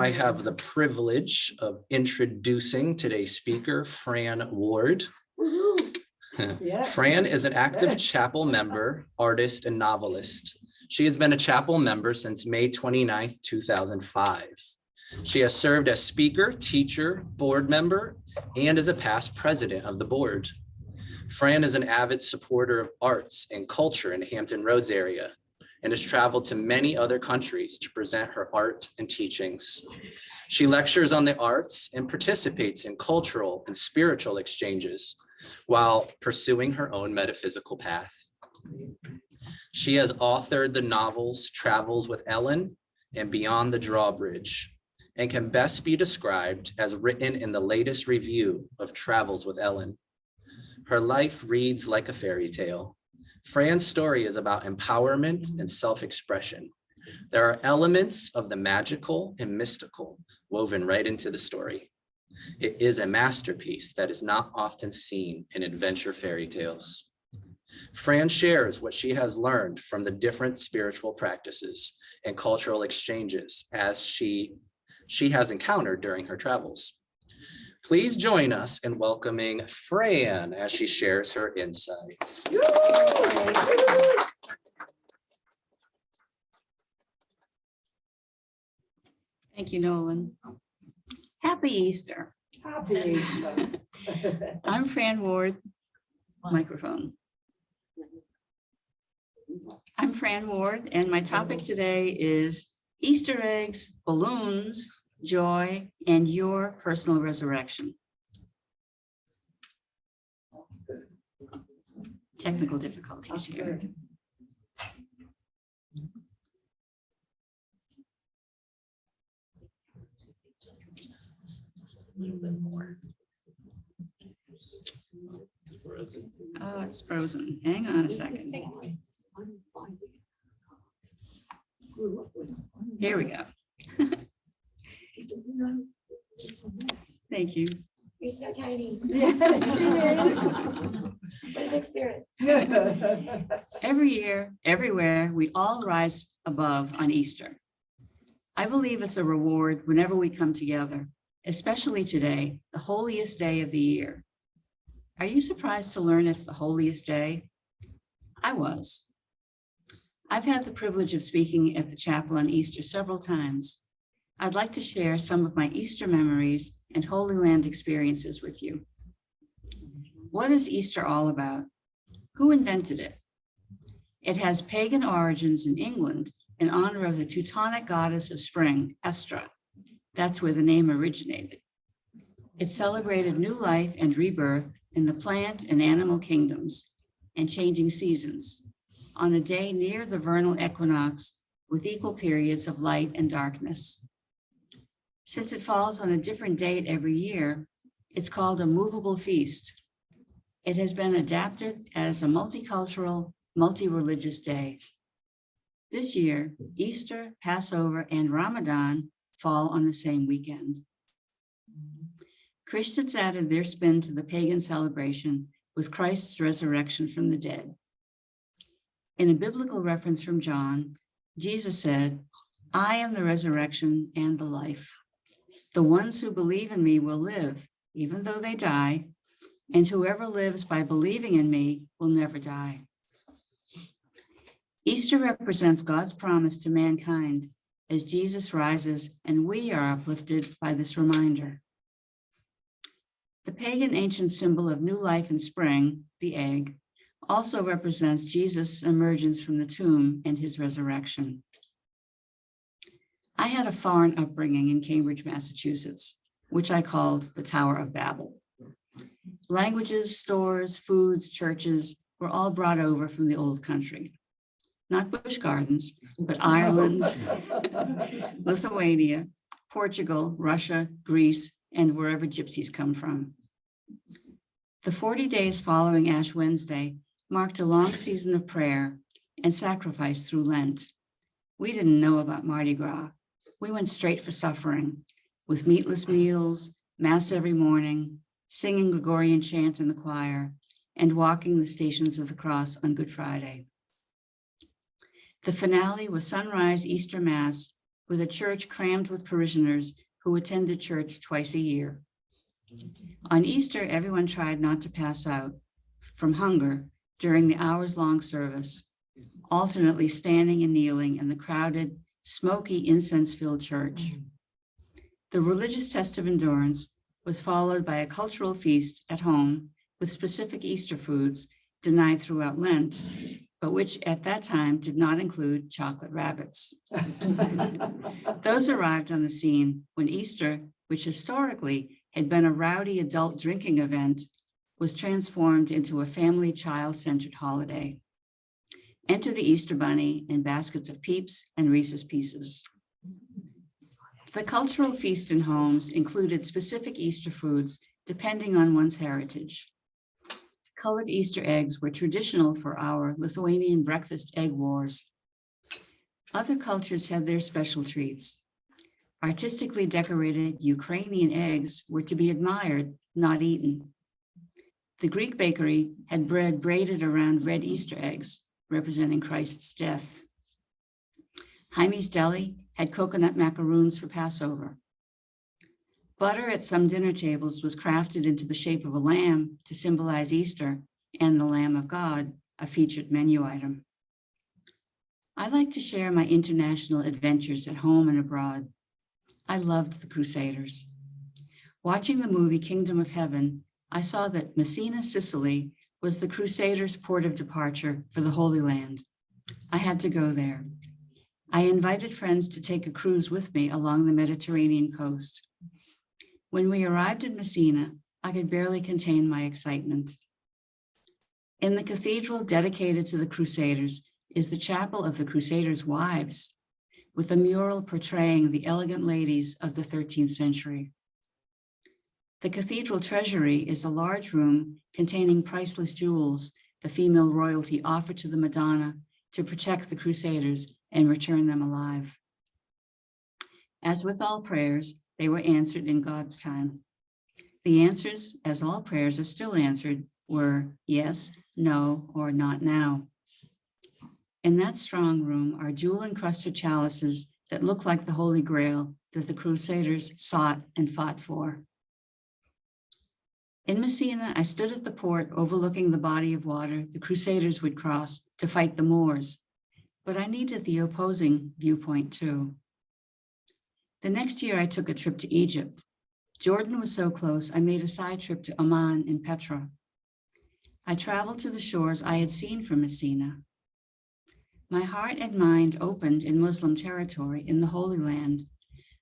I have the privilege of introducing today's speaker, Fran Ward. Yeah. Fran is an active chapel member, artist, and novelist. She has been a chapel member since May 29th, 2005. She has served as speaker, teacher, board member, and as a past president of the board. Fran is an avid supporter of arts and culture in the Hampton Roads area and has traveled to many other countries to present her art and teachings. She lectures on the arts and participates in cultural and spiritual exchanges while pursuing her own metaphysical path. She has authored the novels Travels with Ellen and Beyond the Drawbridge, and can best be described as written in the latest review of Travels with Ellen. Her life reads like a fairy tale. Fran's story is about empowerment and self-expression. There are elements of the magical and mystical woven right into the story. It is a masterpiece that is not often seen in adventure fairy tales. Fran shares what she has learned from the different spiritual practices and cultural exchanges as she has encountered during her travels. Please join us in welcoming Fran as she shares her insights. Thank you, Nolan. Happy Easter. Happy Easter. I'm Fran Ward. Microphone. I'm Fran Ward, and my topic today is Easter eggs, balloons, joy, and your personal resurrection. Technical difficulties here. Oh, it's frozen. Hang on a second. Here we go. Thank you. You're so tiny. Yeah, she is. What a big spirit. Every year, everywhere, we all rise above on Easter. I believe it's a reward whenever we come together, especially today, the holiest day of the year. Are you surprised to learn it's the holiest day? I was. I've had the privilege of speaking at the chapel on Easter several times. I'd like to share some of my Easter memories and Holy Land experiences with you. What is Easter all about? Who invented it? It has pagan origins in England in honor of the Teutonic goddess of spring, Estra. That's where the name originated. It celebrated new life and rebirth in the plant and animal kingdoms and changing seasons on a day near the vernal equinox with equal periods of light and darkness. Since it falls on a different date every year, it's called a movable feast. It has been adapted as a multicultural, multi-religious day. This year, Easter, Passover, and Ramadan fall on the same weekend. Christians added their spin to the pagan celebration with Christ's resurrection from the dead. In a biblical reference from John, Jesus said, "I am the resurrection and the life. The ones who believe in me will live, even though they die, and whoever lives by believing in me will never die." Easter represents God's promise to mankind as Jesus rises and we are uplifted by this reminder. The pagan ancient symbol of new life and spring, the egg, also represents Jesus' emergence from the tomb and his resurrection. I had a foreign upbringing in Cambridge, Massachusetts, which I called the Tower of Babel. Languages, stores, foods, churches were all brought over from the old country. Not Busch Gardens, but Ireland, Lithuania, Portugal, Russia, Greece, and wherever gypsies come from. The 40 days following Ash Wednesday marked a long season of prayer and sacrifice through Lent. We didn't know about Mardi Gras. We went straight for suffering, with meatless meals, Mass every morning, singing Gregorian chant in the choir, and walking the Stations of the Cross on Good Friday. The finale was sunrise Easter Mass with a church crammed with parishioners who attended church twice a year. On Easter, everyone tried not to pass out from hunger during the hours-long service, alternately standing and kneeling in the crowded, smoky, incense-filled church. The religious test of endurance was followed by a cultural feast at home with specific Easter foods denied throughout Lent, but which at that time did not include chocolate rabbits. Those arrived on the scene when Easter, which historically had been a rowdy adult drinking event, was transformed into a family child-centered holiday. Enter the Easter Bunny in baskets of Peeps and Reese's Pieces. The cultural feast in homes included specific Easter foods depending on one's heritage. Colored Easter eggs were traditional for our Lithuanian breakfast egg wars. Other cultures had their special treats. Artistically decorated Ukrainian eggs were to be admired, not eaten. The Greek bakery had bread braided around red Easter eggs, representing Christ's death. Jaime's Deli had coconut macaroons for Passover. Butter at some dinner tables was crafted into the shape of a lamb to symbolize Easter, and the Lamb of God, a featured menu item. I like to share my international adventures at home and abroad. I loved the Crusaders. Watching the movie Kingdom of Heaven, I saw that Messina, Sicily, was the Crusaders' port of departure for the Holy Land. I had to go there. I invited friends to take a cruise with me along the Mediterranean coast. When we arrived in Messina, I could barely contain my excitement. In the cathedral dedicated to the Crusaders is the Chapel of the Crusaders' Wives, with a mural portraying the elegant ladies of the 13th century. The cathedral treasury is a large room containing priceless jewels the female royalty offered to the Madonna to protect the Crusaders and return them alive. As with all prayers, they were answered in God's time. The answers, as all prayers are still answered, were yes, no, or not now. In that strong room are jewel-encrusted chalices that look like the Holy Grail that the Crusaders sought and fought for. In Messina, I stood at the port overlooking the body of water the Crusaders would cross to fight the Moors, but I needed the opposing viewpoint too. The next year, I took a trip to Egypt. Jordan was so close, I made a side trip to Amman and Petra. I traveled to the shores I had seen from Messina. My heart and mind opened in Muslim territory in the Holy Land,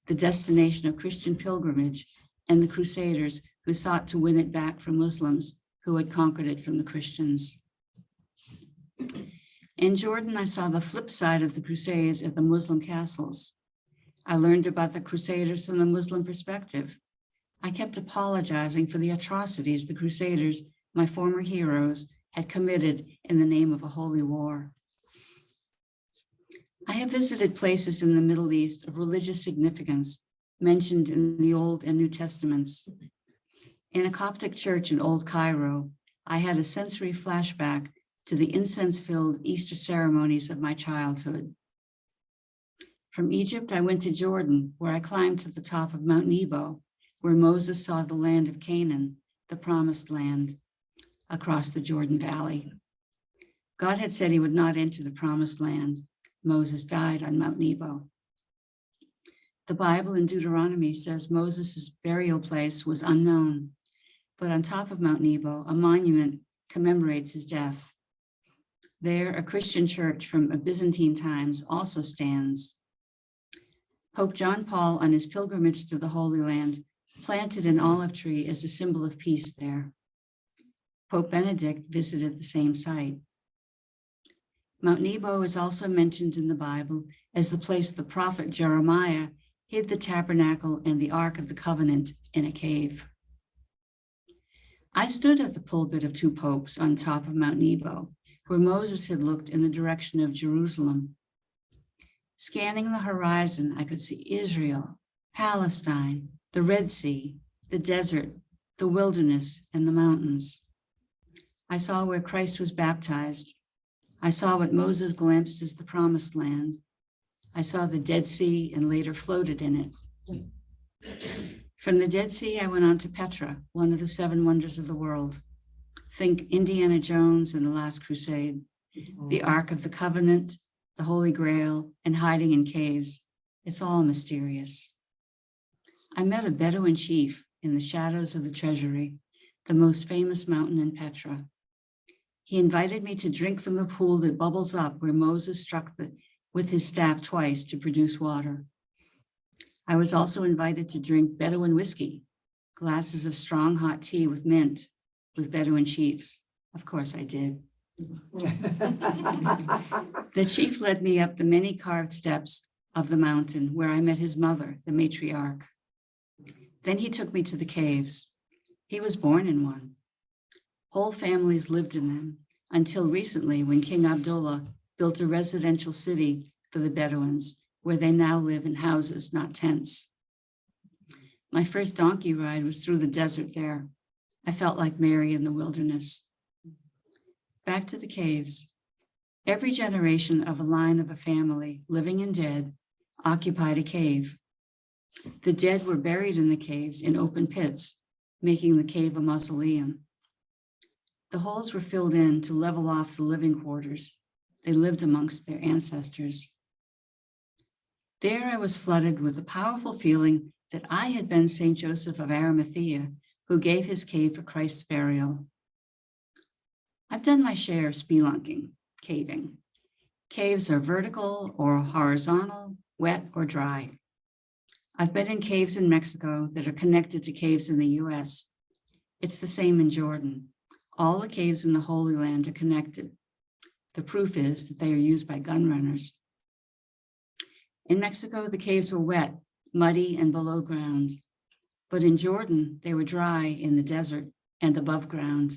the destination of Christian pilgrimage, and the Crusaders who sought to win it back from Muslims who had conquered it from the Christians. In Jordan, I saw the flip side of the Crusades at the Muslim castles. I learned about the Crusaders from the Muslim perspective. I kept apologizing for the atrocities the Crusaders, my former heroes, had committed in the name of a holy war. I have visited places in the Middle East of religious significance mentioned in the Old and New Testaments. In a Coptic church in Old Cairo, I had a sensory flashback to the incense-filled Easter ceremonies of my childhood. From Egypt, I went to Jordan, where I climbed to the top of Mount Nebo, where Moses saw the land of Canaan, the promised land, across the Jordan Valley. God had said he would not enter the promised land. Moses died on Mount Nebo. The Bible in Deuteronomy says Moses' burial place was unknown, but on top of Mount Nebo, a monument commemorates his death. There, a Christian church from Byzantine times also stands. Pope John Paul, on his pilgrimage to the Holy Land, planted an olive tree as a symbol of peace there. Pope Benedict visited the same site. Mount Nebo is also mentioned in the Bible as the place the prophet Jeremiah hid the tabernacle and the Ark of the Covenant in a cave. I stood at the pulpit of two popes on top of Mount Nebo, where Moses had looked in the direction of Jerusalem. Scanning the horizon, I could see Israel, Palestine, the Red Sea, the desert, the wilderness, and the mountains. I saw where Christ was baptized. I saw what Moses glimpsed as the promised land. I saw the Dead Sea and later floated in it. From the Dead Sea, I went on to Petra, one of the 7 wonders of the world. Think Indiana Jones and the Last Crusade, the Ark of the Covenant, the Holy Grail, and hiding in caves. It's all mysterious. I met a Bedouin chief in the shadows of the treasury, the most famous mountain in Petra. He invited me to drink from the pool that bubbles up where Moses struck with his staff twice to produce water. I was also invited to drink Bedouin whiskey, glasses of strong hot tea with mint, with Bedouin chiefs. Of course I did. The chief led me up the many carved steps of the mountain where I met his mother, the matriarch. Then he took me to the caves. He was born in one. Whole families lived in them until recently when King Abdullah built a residential city for the Bedouins, where they now live in houses, not tents. My first donkey ride was through the desert there. I felt like Mary in the wilderness. Back to the caves. Every generation of a line of a family, living and dead, occupied a cave. The dead were buried in the caves in open pits, making the cave a mausoleum. The holes were filled in to level off the living quarters. They lived amongst their ancestors. There I was flooded with the powerful feeling that I had been St. Joseph of Arimathea, who gave his cave for Christ's burial. I've done my share of spelunking, caving. Caves are vertical or horizontal, wet or dry. I've been in caves in Mexico that are connected to caves in the US. It's the same in Jordan. All the caves in the Holy Land are connected. The proof is that they are used by gun runners. In Mexico, the caves were wet, muddy, and below ground. But in Jordan, they were dry in the desert and above ground.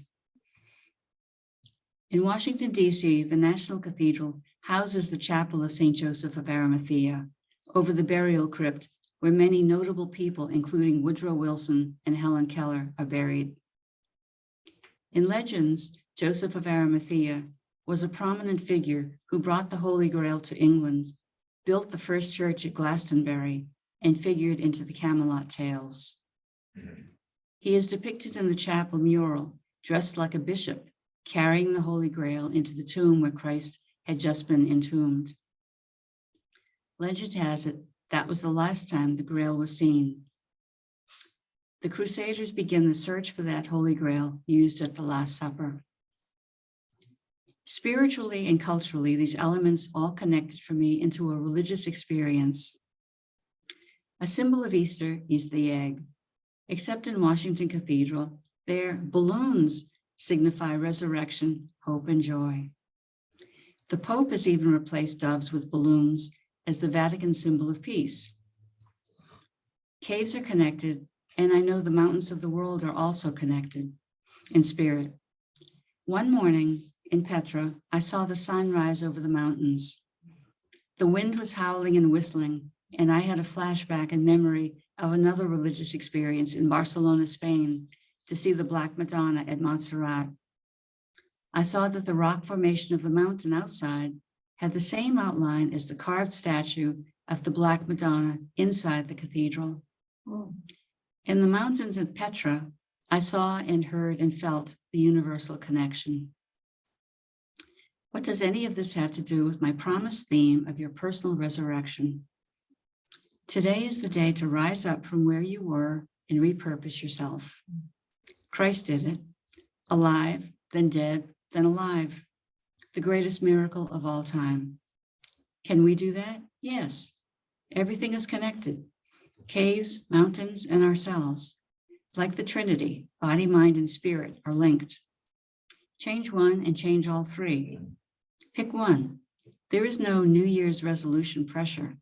In Washington, D.C., the National Cathedral houses the Chapel of St. Joseph of Arimathea, over the burial crypt where many notable people, including Woodrow Wilson and Helen Keller, are buried. In legends, Joseph of Arimathea was a prominent figure who brought the Holy Grail to England, built the first church at Glastonbury, and figured into the Camelot tales. He is depicted in the chapel mural, dressed like a bishop, carrying the Holy Grail into the tomb where Christ had just been entombed. Legend has it that was the last time the Grail was seen. The Crusaders begin the search for that Holy Grail used at the Last Supper. Spiritually and culturally, these elements all connected for me into a religious experience. A symbol of Easter is the egg. Except in Washington Cathedral, their balloons signify resurrection, hope, and joy. The Pope has even replaced doves with balloons as the Vatican symbol of peace. Caves are connected, and I know the mountains of the world are also connected in spirit. One morning in Petra, I saw the sun rise over the mountains. The wind was howling and whistling, and I had a flashback in memory of another religious experience in Barcelona, Spain, to see the Black Madonna at Montserrat. I saw that the rock formation of the mountain outside had the same outline as the carved statue of the Black Madonna inside the cathedral. In the mountains at Petra, I saw and heard and felt the universal connection. What does any of this have to do with my promised theme of your personal resurrection? Today is the day to rise up from where you were and repurpose yourself. Christ did it, alive, then dead, then alive, the greatest miracle of all time. Can we do that? Yes. Everything is connected. Caves, mountains, and ourselves. Like the Trinity, body, mind, and spirit are linked. Change one and change all three. Pick one. There is no New Year's resolution pressure.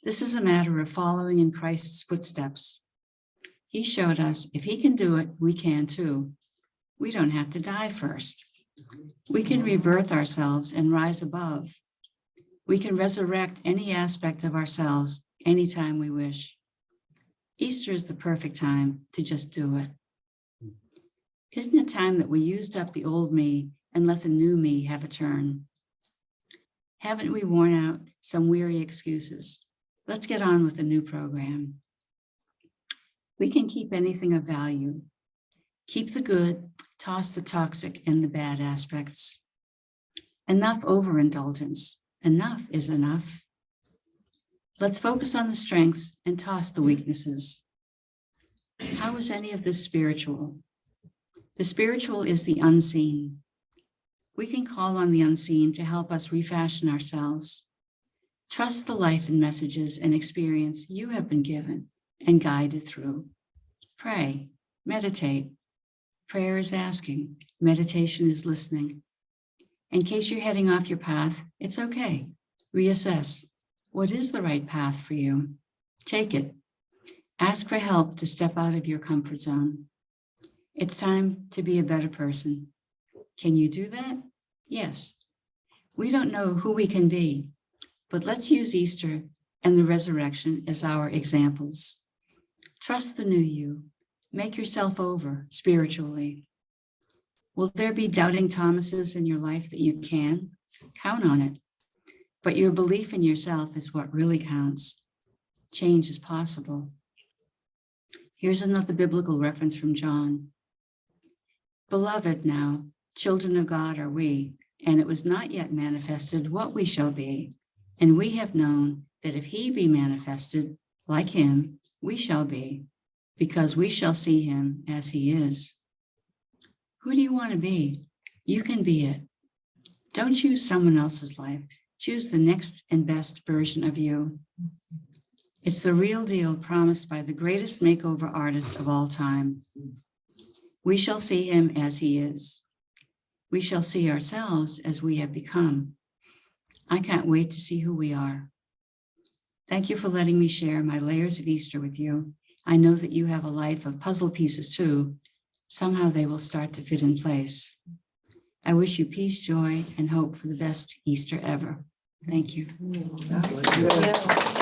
This is a matter of following in Christ's footsteps. He showed us if he can do it, we can too. We don't have to die first. We can rebirth ourselves and rise above. We can resurrect any aspect of ourselves anytime we wish. Easter is the perfect time to just do it. Isn't it time that we used up the old me and let the new me have a turn? Haven't we worn out some weary excuses? Let's get on with the new program. We can keep anything of value. Keep the good, toss the toxic and the bad aspects. Enough overindulgence. Enough is enough. Let's focus on the strengths and toss the weaknesses. How is any of this spiritual? The spiritual is the unseen. We can call on the unseen to help us refashion ourselves. Trust the life and messages and experience you have been given and guided through. Pray, meditate. Prayer is asking, meditation is listening. In case you're heading off your path, it's okay. Reassess. What is the right path for you? Take it. Ask for help to step out of your comfort zone. It's time to be a better person. Can you do that? Yes. We don't know who we can be, but let's use Easter and the resurrection as our examples. Trust the new you. Make yourself over spiritually. Will there be doubting Thomases in your life that you can? Count on it. But your belief in yourself is what really counts. Change is possible. Here's another biblical reference from John. Beloved, now, children of God are we, and it was not yet manifested what we shall be. And we have known that if he be manifested like him, we shall be, because we shall see him as he is. Who do you want to be? You can be it. Don't choose someone else's life. Choose the next and best version of you. It's the real deal promised by the greatest makeover artist of all time. We shall see him as he is. We shall see ourselves as we have become. I can't wait to see who we are. Thank you for letting me share my layers of Easter with you. I know that you have a life of puzzle pieces too. Somehow they will start to fit in place. I wish you peace, joy, and hope for the best Easter ever. Thank you. Yeah.